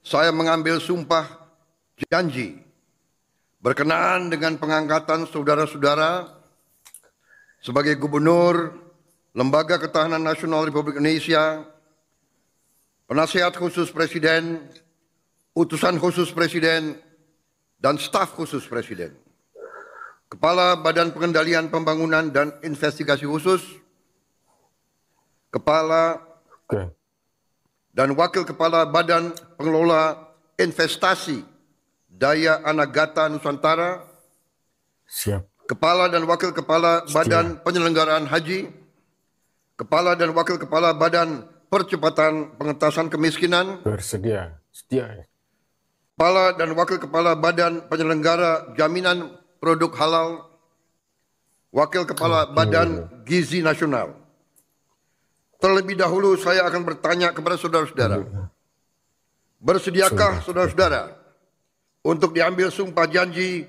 saya mengambil sumpah janji berkenaan dengan pengangkatan saudara-saudara sebagai Gubernur Lembaga Ketahanan Nasional Republik Indonesia, Penasihat Khusus Presiden, Utusan Khusus Presiden, dan Staf Khusus Presiden, Kepala Badan Pengendalian Pembangunan dan Investigasi Khusus, Kepala dan Wakil Kepala Badan Pengelola Investasi Daya Anagata Nusantara, Kepala dan Wakil Kepala Badan Penyelenggaraan Haji, Kepala dan Wakil Kepala Badan Percepatan Pengentasan Kemiskinan, Kepala dan Wakil Kepala Badan Penyelenggara Jaminan Produk Halal, Wakil Kepala Badan Gizi Nasional. Terlebih dahulu saya akan bertanya kepada saudara-saudara, bersediakah saudara-saudara untuk diambil sumpah janji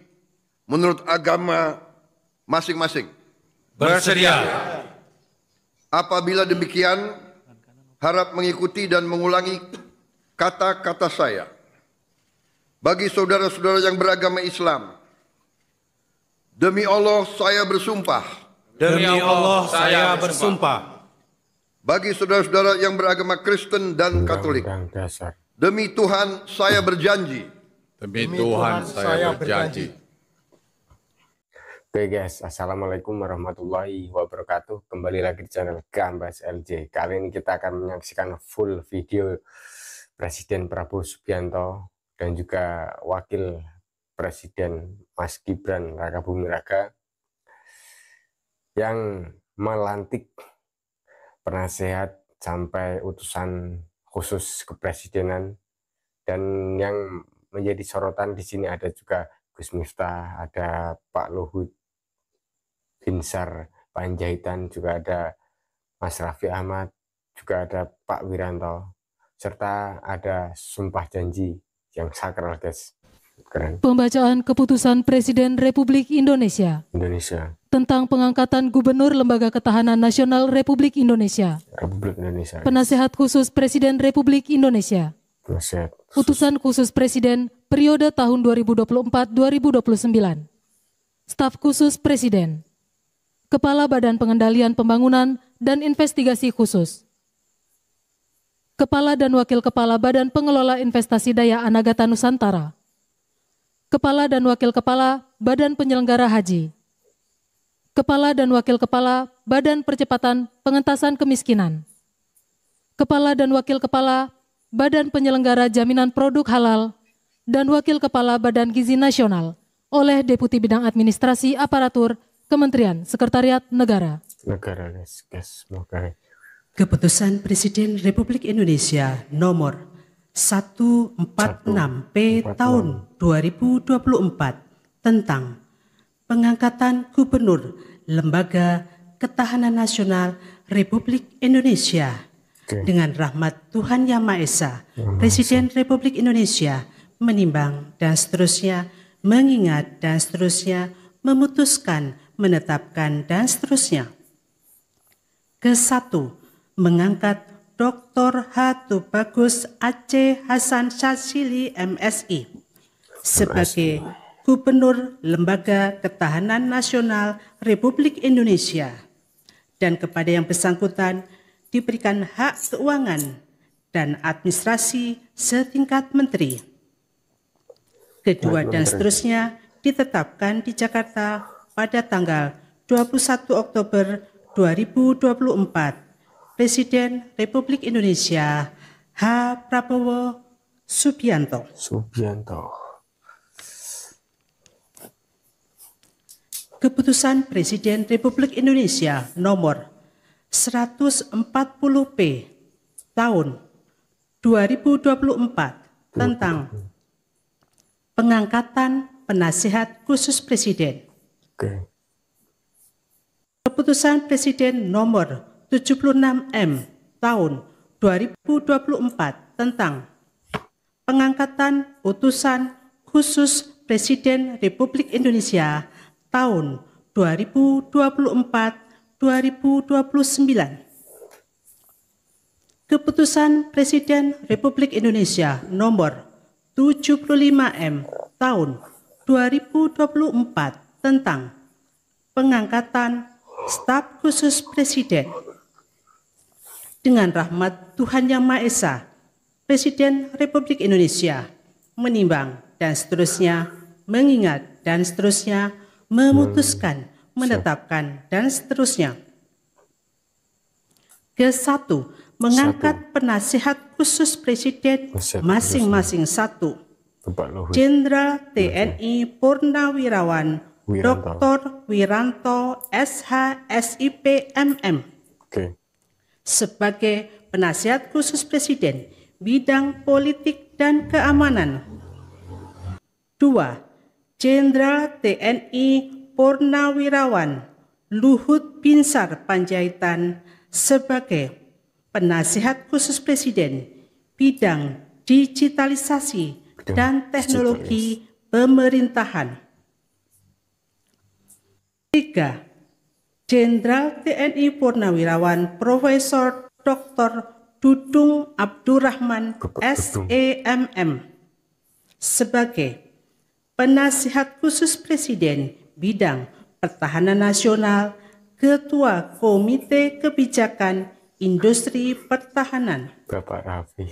menurut agama masing-masing? Bersedia. Apabila demikian, harap mengikuti dan mengulangi kata-kata saya. Bagi saudara-saudara yang beragama Islam, demi Allah saya bersumpah. Demi Allah saya bersumpah. Bagi saudara-saudara yang beragama Kristen dan Katolik, demi Tuhan saya berjanji. Demi Tuhan saya berjanji. Oke guys, assalamualaikum warahmatullahi wabarakatuh. Kembali lagi di channel Gambas LJ. Kali ini kita akan menyaksikan full video Presiden Prabowo Subianto dan juga Wakil Presiden Mas Gibran Rakabuming Raka yang melantik penasehat sampai utusan khusus kepresidenan, dan yang menjadi sorotan di sini ada juga Gus Miftah, ada Pak Luhut Binsar Panjaitan, juga ada Mas Raffi Ahmad, juga ada Pak Wiranto, serta ada sumpah janji yang sakral guys. Keren. Pembacaan keputusan Presiden Republik Indonesia tentang pengangkatan Gubernur Lembaga Ketahanan Nasional Republik Indonesia. Penasehat Khusus Presiden Republik Indonesia. Utusan Khusus Presiden periode tahun 2024-2029. Staf Khusus Presiden. Kepala Badan Pengendalian Pembangunan dan Investigasi Khusus. Kepala dan Wakil Kepala Badan Pengelola Investasi Daya Anagata Nusantara. Kepala dan Wakil Kepala Badan Penyelenggara Haji. Kepala dan Wakil Kepala Badan Percepatan Pengentasan Kemiskinan. Kepala dan Wakil Kepala Badan Penyelenggara Jaminan Produk Halal, dan Wakil Kepala Badan Gizi Nasional oleh Deputi Bidang Administrasi Aparatur Kementerian Sekretariat Negara. Keputusan Presiden Republik Indonesia nomor 146P tahun 2024 tentang pengangkatan Gubernur Lembaga Ketahanan Nasional Republik Indonesia. Dengan rahmat Tuhan Yang Maha Esa, Presiden Republik Indonesia menimbang dan seterusnya, mengingat dan seterusnya, memutuskan, menetapkan dan seterusnya. Ke-1, mengangkat Dr. H. Tubagus Aceh Hasan Syadzili MSI sebagai Gubernur Lembaga Ketahanan Nasional Republik Indonesia, dan kepada yang bersangkutan diberikan hak keuangan dan administrasi setingkat menteri. Kedua dan seterusnya ditetapkan di Jakarta pada tanggal 21 Oktober 2024. Presiden Republik Indonesia H. Prabowo Subianto. Keputusan Presiden Republik Indonesia nomor 140P tahun 2024 tentang pengangkatan penasehat khusus Presiden. Keputusan Presiden nomor 76M tahun 2024 tentang pengangkatan utusan khusus Presiden Republik Indonesia tahun 2024-2029. Keputusan Presiden Republik Indonesia nomor 75M tahun 2024 tentang pengangkatan staf khusus Presiden. Dengan rahmat Tuhan Yang Maha Esa, Presiden Republik Indonesia menimbang dan seterusnya, mengingat dan seterusnya, memutuskan, menetapkan dan seterusnya. Ke-1, mengangkat penasihat khusus Presiden masing-masing. 1. Bapak Luhut Jenderal TNI Purnawirawan Dr. Wiranto SH SIP MM sebagai penasihat khusus Presiden bidang politik dan keamanan. 2. Jenderal TNI Purnawirawan Luhut Binsar Panjaitan sebagai penasihat khusus Presiden bidang digitalisasi dan teknologi pemerintahan. 3. Jenderal TNI Purnawirawan Profesor Dr. Dudung Abdurrahman SEMM sebagai penasihat khusus Presiden bidang pertahanan nasional, Ketua Komite Kebijakan Industri Pertahanan. Bapak Raffi.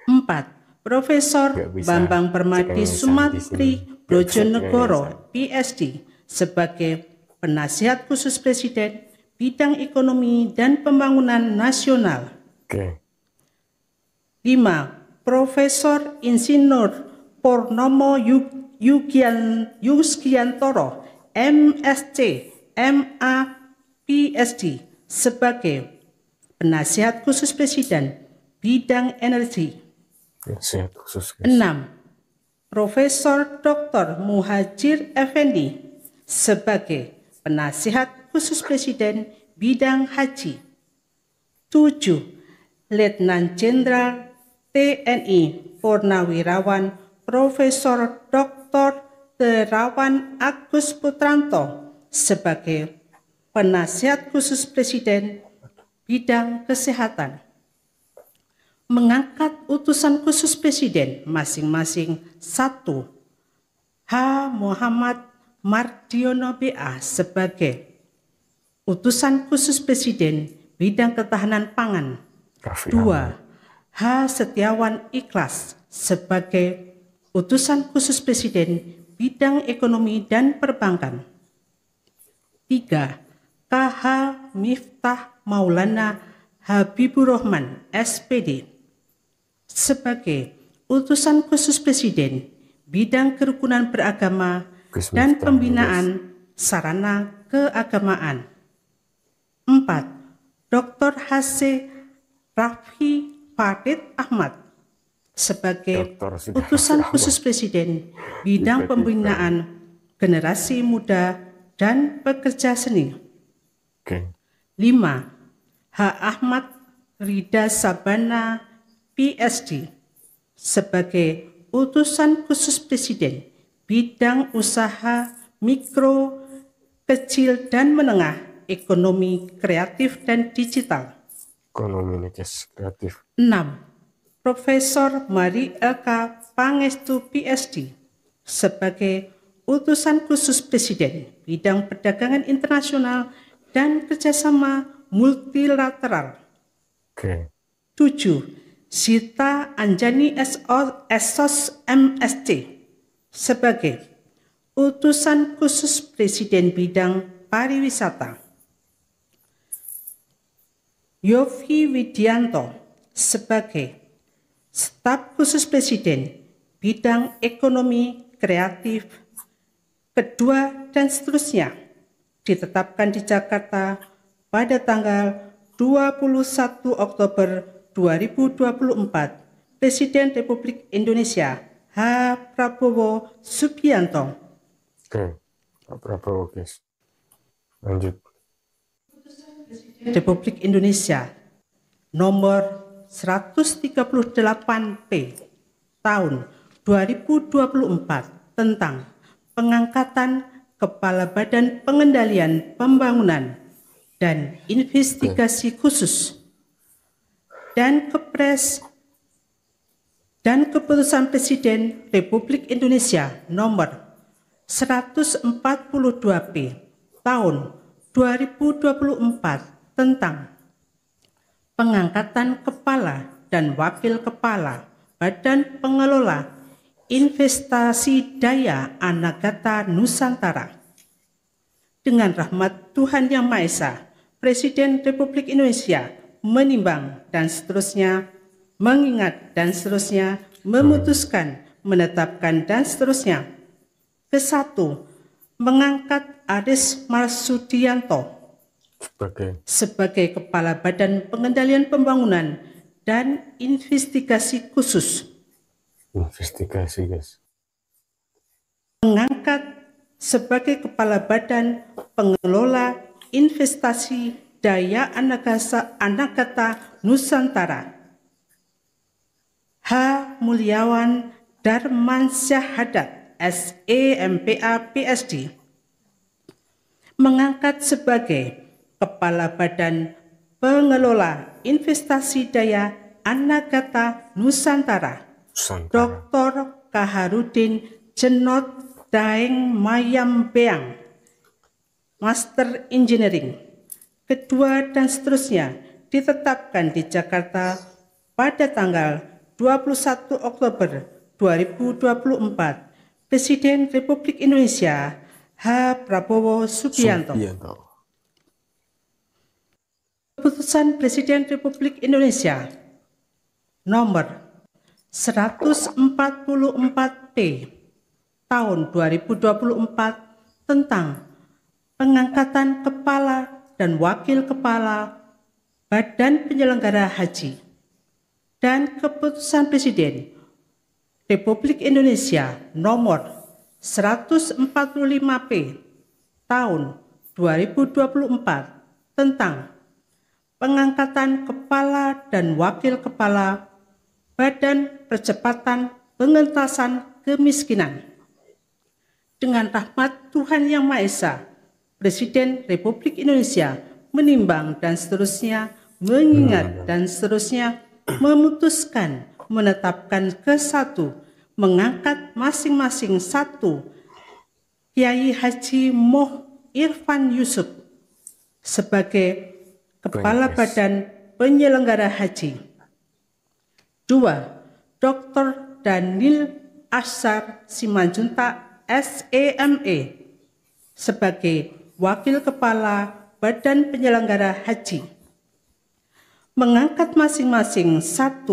4. Profesor Bambang Permadi Sumantri Brojonegoro PhD sebagai penasihat khusus Presiden bidang ekonomi dan pembangunan nasional. 5. Profesor Insinyur Purnomo Yuskiantoro MSc MA PhD sebagai penasihat khusus Presiden bidang energi. 6. Profesor Dr. Muhajir Effendi sebagai penasihat khusus Presiden bidang haji. 7. Letnan Jenderal TNI Purnawirawan Profesor Dr. Terawan Agus Putranto sebagai penasihat khusus Presiden bidang kesehatan. Mengangkat utusan khusus Presiden masing-masing. 1. H. Muhammad Mardiono BA sebagai utusan khusus Presiden bidang ketahanan pangan. 2. H. Setiawan Ikhlas sebagai utusan khusus Presiden bidang ekonomi dan perbankan. 3. KH Miftah Maulana Habibur Rahman SPD sebagai utusan khusus Presiden bidang kerukunan beragama dan pembinaan sarana keagamaan. 4. Dr. H.C. Raffi Farid Ahmad sebagai utusan khusus Presiden bidang pembinaan generasi muda dan pekerja seni. 5. H. Ahmad Rida Sabana PSD sebagai utusan khusus Presiden bidang usaha mikro, kecil dan menengah, ekonomi kreatif dan digital. 6. Profesor Mari LK Pangestu PSD sebagai utusan khusus Presiden bidang perdagangan internasional dan kerjasama multilateral. 7. Sita Anjani SOS MSc sebagai utusan khusus Presiden bidang pariwisata. Yofi Widianto sebagai staf khusus Presiden bidang ekonomi kreatif, kedua dan seterusnya ditetapkan di Jakarta pada tanggal 21 Oktober 2024. Presiden Republik Indonesia H. Prabowo Subianto. Pak Prabowo, guys. Lanjut. Republik Indonesia nomor 138P tahun 2024 tentang pengangkatan Kepala Badan Pengendalian Pembangunan dan Investigasi Khusus dan Kepres dan Keputusan Presiden Republik Indonesia Nomor 142P Tahun 2024 tentang pengangkatan kepala dan wakil kepala Badan Pengelola Investasi Daya Anagata Nusantara. Dengan rahmat Tuhan Yang Maha Esa, Presiden Republik Indonesia menimbang dan seterusnya, mengingat dan seterusnya, memutuskan, menetapkan dan seterusnya. Ke-1, mengangkat Aris Marsudianto sebagai Kepala Badan Pengendalian Pembangunan dan Investigasi Khusus. Investigasi, guys. Mengangkat sebagai Kepala Badan Pengelola Investasi Daya Anagata Nusantara H. Mulyawan Darmansyahadat SEMPA PSD. Mengangkat sebagai Kepala Badan Pengelola Investasi Daya Anagata Nusantara Dr. Kaharudin Jenot Daeng Mayam Beang, Master Engineering. Kedua dan seterusnya ditetapkan di Jakarta pada tanggal 21 Oktober 2024. Presiden Republik Indonesia H. Prabowo Subianto. Keputusan Presiden Republik Indonesia Nomor 144P Tahun 2024 tentang pengangkatan kepala dan wakil kepala Badan Penyelenggara Haji dan Keputusan Presiden Republik Indonesia Nomor 145P Tahun 2024 tentang pengangkatan kepala dan wakil kepala Badan Percepatan Pengentasan Kemiskinan. Dengan rahmat Tuhan Yang Maha Esa, Presiden Republik Indonesia menimbang dan seterusnya, mengingat dan seterusnya, memutuskan, menetapkan ke-1, mengangkat masing-masing 1 Kiai Haji Moh Irfan Yusuf sebagai Kepala Badan Penyelenggara Haji. 2. Dr. Daniel Ashar Simanjuntak SEME sebagai Wakil Kepala Badan Penyelenggara Haji. Mengangkat masing-masing 1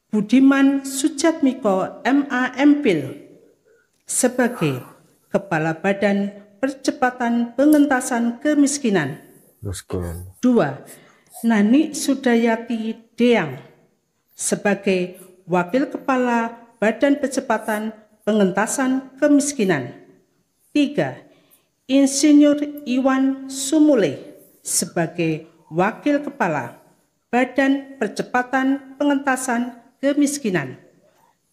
Budiman Sujatmiko MA MPhil sebagai Kepala Badan Percepatan Pengentasan Kemiskinan. 2. Nani Sudayati Deang sebagai Wakil Kepala Badan Percepatan Pengentasan Kemiskinan. 3. Insinyur Iwan Sumule sebagai Wakil Kepala Badan Percepatan Pengentasan Kemiskinan.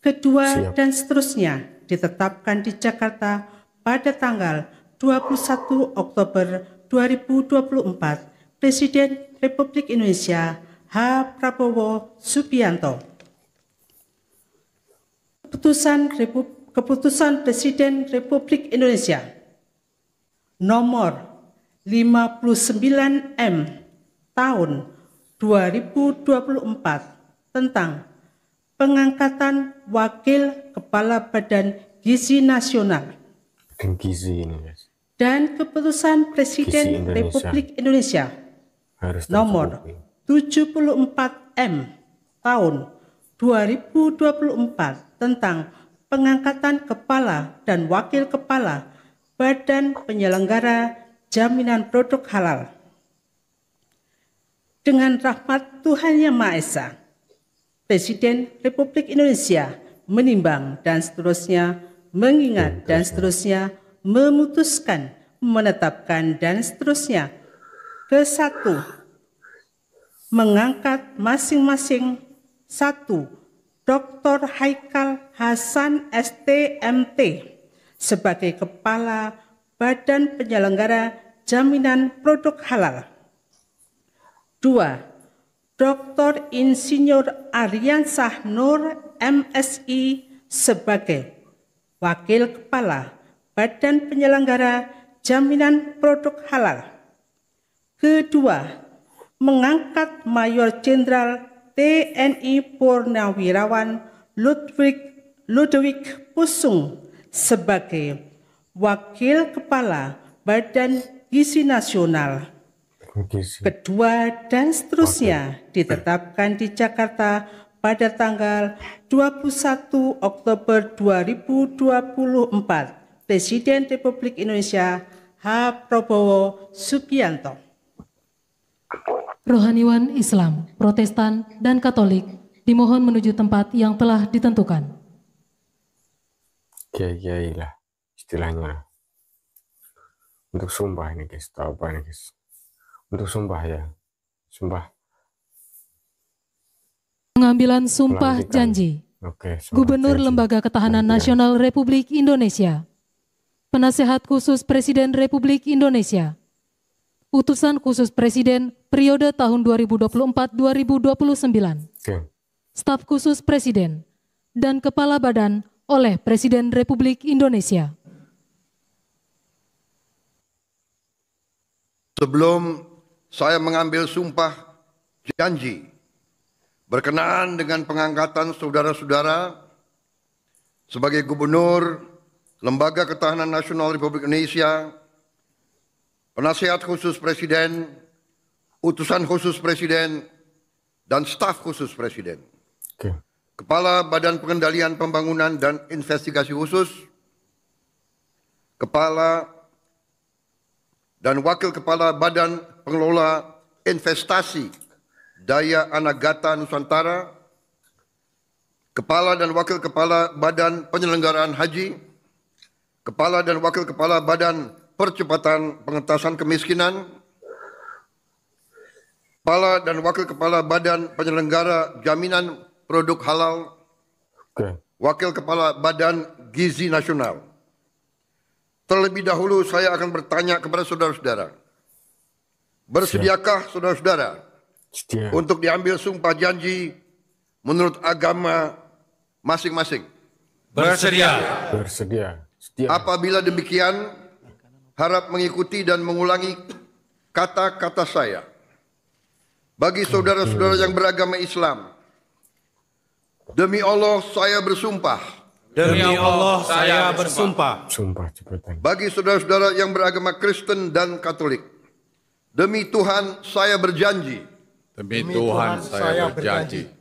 Kedua dan seterusnya ditetapkan di Jakarta pada tanggal 21 Oktober 2024. Presiden Republik Indonesia H. Prabowo Subianto. Keputusan Presiden Republik Indonesia Nomor 59M Tahun 2024 tentang pengangkatan Wakil Kepala Badan Gizi Nasional dan Keputusan Presiden Republik Indonesia Nomor 74M Tahun 2024 tentang pengangkatan Kepala dan Wakil Kepala Badan Penyelenggara Jaminan Produk Halal. Dengan rahmat Tuhan Yang Maha Esa, Presiden Republik Indonesia menimbang dan seterusnya, mengingat dan seterusnya, memutuskan, menetapkan dan seterusnya. Ke-1, mengangkat masing-masing 1 Dr. Haikal Hasan STMT sebagai Kepala Badan Penyelenggara Jaminan Produk Halal. 2. Dr. Insinyur Aryansah Nur MSI sebagai Wakil Kepala Badan Penyelenggara Jaminan Produk Halal. Kedua, mengangkat Mayor Jenderal TNI Purnawirawan Ludwig Pusung sebagai Wakil Kepala Badan Gizi Nasional. Kedua dan seterusnya ditetapkan di Jakarta pada tanggal 21 Oktober 2024. Presiden Republik Indonesia H. Prabowo Subianto. Rohaniwan Islam, Protestan, dan Katolik dimohon menuju tempat yang telah ditentukan. Kiai lah istilahnya. Untuk sumpah ini guys, tahu apa ini guys? Untuk sumpah ya, sumpah. Pengambilan sumpah Pelantikan. janji. Oke, sumpah Gubernur janji. Lembaga Ketahanan Pelantikan. Nasional Republik Indonesia, Penasehat Khusus Presiden Republik Indonesia, Utusan Khusus Presiden periode tahun 2024-2029, Oke, Staf Khusus Presiden, dan Kepala Badan oleh Presiden Republik Indonesia. Sebelum saya mengambil sumpah janji berkenaan dengan pengangkatan saudara-saudara sebagai Gubernur Lembaga Ketahanan Nasional Republik Indonesia, Penasehat Khusus Presiden, Utusan Khusus Presiden, dan Staf Khusus Presiden, oke, Kepala Badan Pengendalian Pembangunan dan Investigasi Khusus, Kepala dan Wakil Kepala Badan Pengelola Investasi Daya Anagata Nusantara, Kepala dan Wakil Kepala Badan Penyelenggaraan Haji, Kepala dan Wakil Kepala Badan Percepatan Pengentasan Kemiskinan, Kepala dan Wakil Kepala Badan Penyelenggara Jaminan Produk Halal, oke. Wakil Kepala Badan Gizi Nasional. Terlebih dahulu saya akan bertanya kepada saudara-saudara. Bersediakah saudara-saudara Setia. untuk diambil sumpah janji menurut agama masing-masing? Bersedia. Bersedia. Setia. Apabila demikian, harap mengikuti dan mengulangi kata-kata saya. Bagi saudara-saudara yang beragama Islam, demi Allah saya bersumpah. Demi Allah saya bersumpah. Sumpah jabatan. Bagi saudara-saudara yang beragama Kristen dan Katolik, demi Tuhan saya berjanji. Demi Tuhan saya berjanji.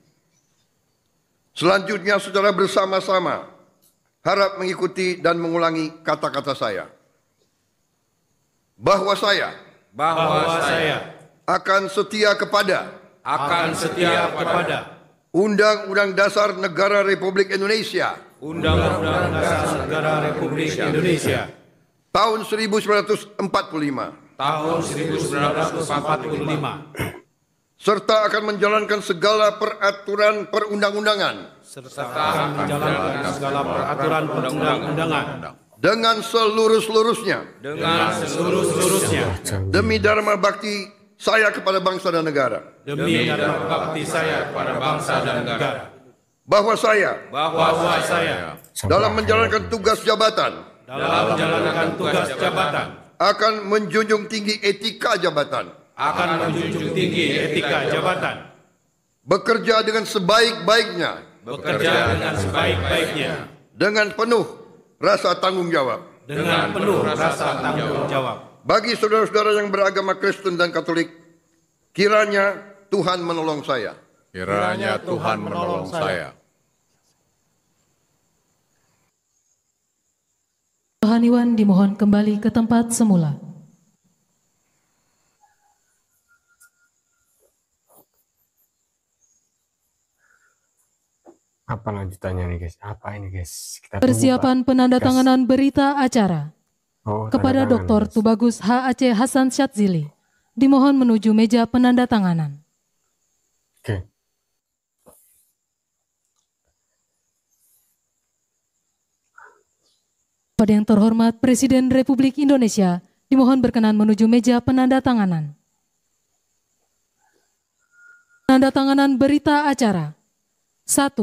Selanjutnya secara bersama-sama, harap mengikuti dan mengulangi kata-kata saya. Bahwa saya akan setia kepada Undang-Undang Dasar Negara Republik Indonesia Undang-Undang Dasar Negara Republik Indonesia tahun 1945 tahun 1945 serta akan menjalankan segala peraturan perundang-undangan serta menjalankan segala peraturan perundang-undangan dengan seluruh-seluruhnya demi dharma bakti saya kepada bangsa dan negara. demi dharma bakti saya kepada bangsa dan negara. Bahwa saya Bahwa saya dalam menjalankan tugas jabatan dalam menjalankan tugas jabatan akan menjunjung tinggi etika jabatan, akan menjunjung tinggi etika jabatan, bekerja dengan sebaik-baiknya bekerja dengan sebaik-baiknya, dengan penuh rasa tanggung jawab. dengan penuh rasa tanggung jawab. Bagi saudara-saudara yang beragama Kristen dan Katolik, kiranya Tuhan menolong saya. Kiranya Tuhan menolong saya. Rohaniwan dimohon kembali ke tempat semula. Apa lanjutannya nih guys? Apa ini guys? Kita tunggu, Persiapan Pak. penandatanganan berita acara Oh, kepada tanda tangan, Dr. guys. Tubagus H. Aceh Hasan Syadzili dimohon menuju meja penandatanganan. Oke. Pada yang terhormat Presiden Republik Indonesia dimohon berkenan menuju meja penandatanganan. Penandatanganan berita acara. 1.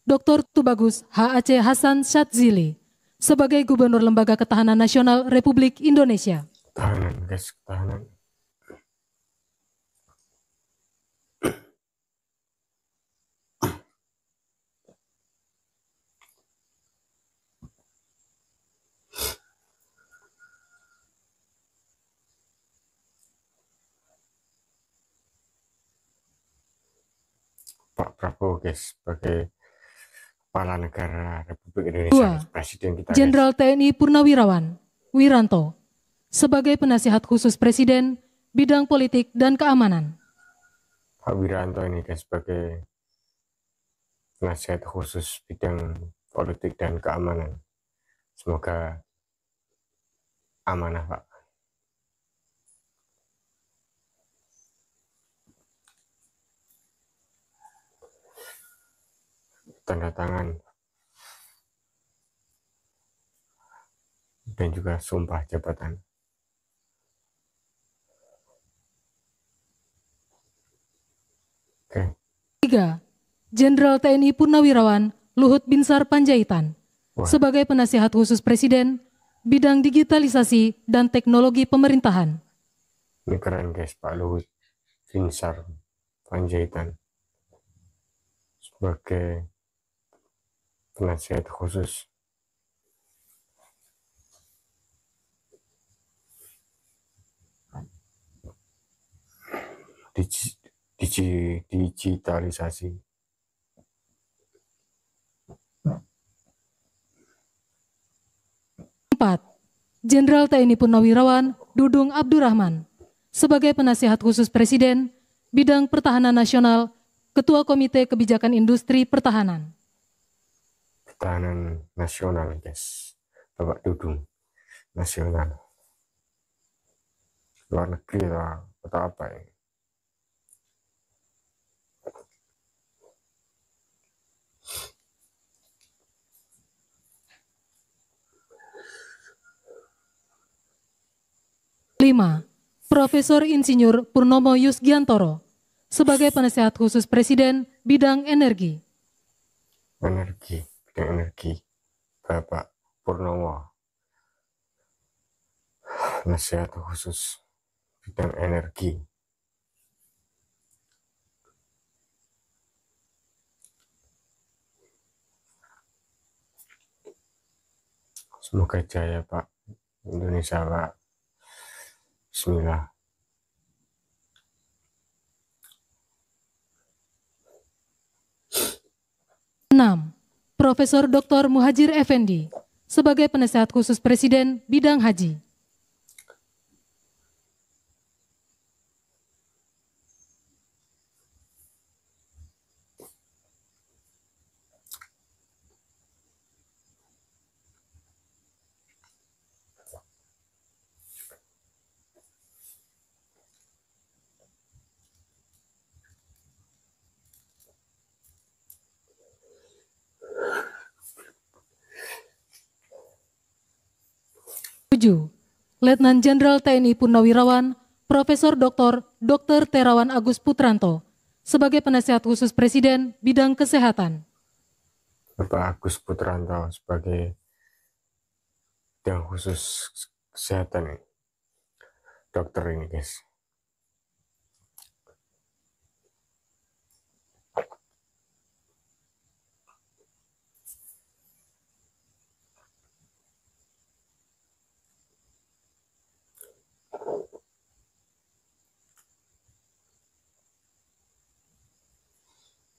Dr. Tubagus H.A.C. Hasan Syadzili sebagai Gubernur Lembaga Ketahanan Nasional Republik Indonesia. Tahanan, guys, tahanan. Pak Prabowo, guys, sebagai Kepala Negara Republik Indonesia, 2. guys, Presiden kita, guys. Jenderal TNI Purnawirawan Wiranto sebagai Penasihat Khusus Presiden Bidang Politik dan Keamanan. Pak Wiranto ini, guys, sebagai Penasihat Khusus Bidang Politik dan Keamanan. Semoga amanah, Pak. Tanda tangan dan juga sumpah jabatan. Oke. 3. Jenderal TNI Purnawirawan Luhut Binsar Panjaitan Wah. sebagai Penasihat Khusus Presiden Bidang Digitalisasi dan Teknologi Pemerintahan. Ini keren, guys, Pak Luhut Binsar Panjaitan sebagai Penasihat Khusus digitalisasi. 4. Jenderal TNI Purnawirawan Dudung Abdurrahman sebagai Penasihat Khusus Presiden Bidang Pertahanan Nasional, Ketua Komite Kebijakan Industri Pertahanan. Pertahanan Nasional, guys, Bapak Dudung. Nasional. Luar negeri atau apa ini? Lima. Profesor Insinyur Purnomo Yusgiantoro sebagai Penasihat Khusus Presiden Bidang Energi. Energi, bidang energi, Bapak Purnomo, Penasihat Khusus Bidang Energi. Semoga jaya, Pak. Indonesia, Pak. Bismillah. Enam. Profesor Dr. Muhajir Effendi sebagai Penasihat Khusus Presiden Bidang Haji. Letnan Jenderal TNI Purnawirawan Profesor Dr. Terawan Agus Putranto sebagai Penasihat Khusus Presiden Bidang Kesehatan. Bapak Agus Putranto sebagai Bidang Khusus Kesehatan, dokter ini, guys.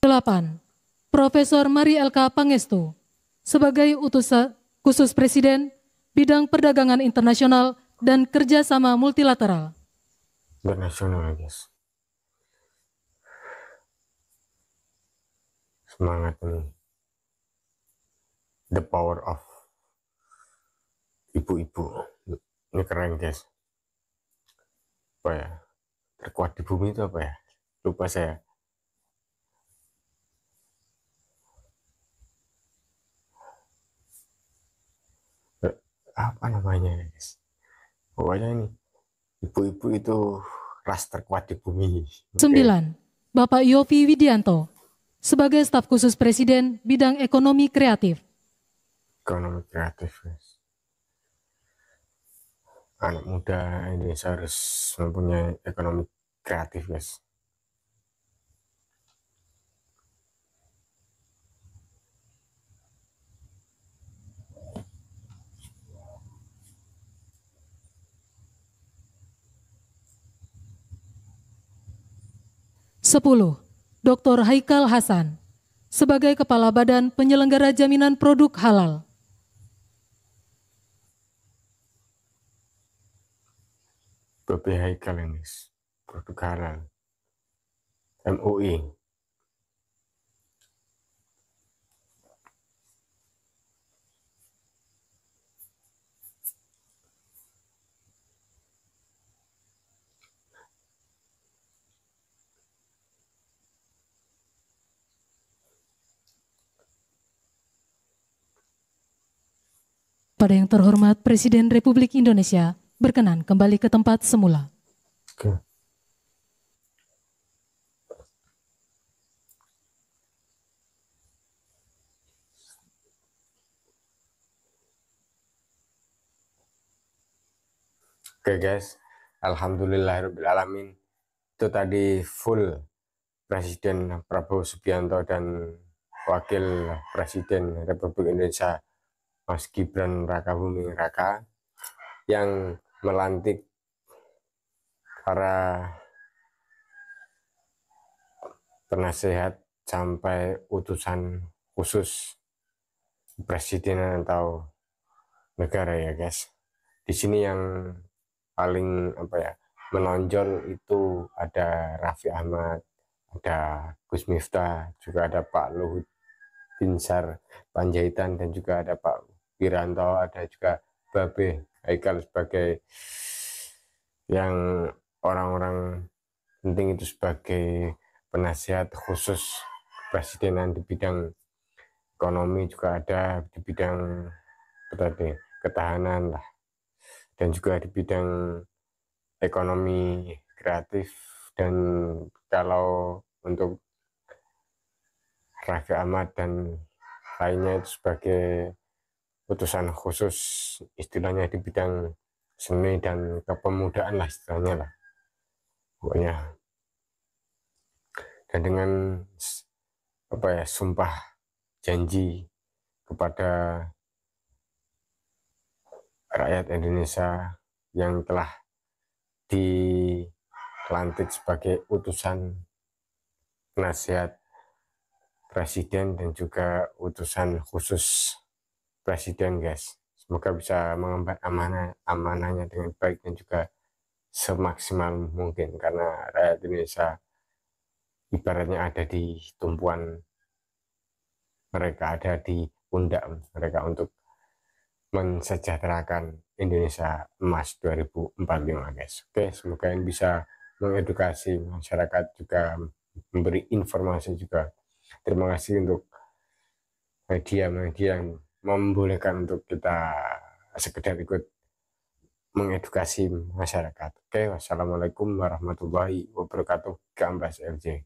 Delapan. Profesor Mari LK Pangestu sebagai Utusan Khusus Presiden Bidang Perdagangan Internasional dan Kerjasama Multilateral. Internasional, guys. Semangat ini. The power of ibu-ibu. Ini keren, guys. Apa ya? Terkuat di bumi itu apa ya? Lupa saya. Apa namanya, guys? Pokoknya ini ibu-ibu itu ras terkuat di bumi. 9. Bapak Yofi Widianto, sebagai staf khusus Presiden bidang ekonomi kreatif. Ekonomi kreatif, guys. Anak muda Indonesia harus mempunyai ekonomi kreatif, guys. Sepuluh, Dr. Haikal Hasan, sebagai Kepala Badan Penyelenggara Jaminan Produk Halal. Bapak Haikal ini, produk halal. MUI. Pada yang terhormat Presiden Republik Indonesia, berkenan kembali ke tempat semula. Oke. Oke guys, alhamdulillahirrahmanirrahim. Itu tadi full Presiden Prabowo Subianto dan Wakil Presiden Republik Indonesia Mas Gibran Rakabuming Raka yang melantik para penasehat sampai utusan khusus presiden atau negara ya guys. Di sini yang paling menonjol itu ada Raffi Ahmad, ada Gus Miftah, juga ada Pak Luhut Binsar Panjaitan, dan juga ada Pak Wiranto, ada juga Babe Haikal sebagai yang orang-orang penting itu sebagai penasihat khusus kepresidenan di bidang ekonomi, juga ada di bidang ketahanan lah, dan juga di bidang ekonomi kreatif. Dan kalau untuk Raffi Ahmad dan lainnya itu sebagai utusan khusus istilahnya di bidang seni dan kepemudaan lah istilahnya lah pokoknya. Dan dengan sumpah janji kepada rakyat Indonesia yang telah dilantik sebagai utusan penasihat presiden dan juga utusan khusus presiden guys. Semoga bisa mengemban amanahnya dengan baik dan juga semaksimal mungkin, karena rakyat Indonesia ibaratnya ada di tumpuan mereka, ada di pundak mereka untuk mensejahterakan Indonesia emas 2045 guys. Oke, semoga ini bisa mengedukasi masyarakat, juga memberi informasi juga. Terima kasih untuk media-media yang membolehkan untuk kita sekedar ikut mengedukasi masyarakat. Oke, wassalamualaikum warahmatullahi wabarakatuh. Gambas LJ.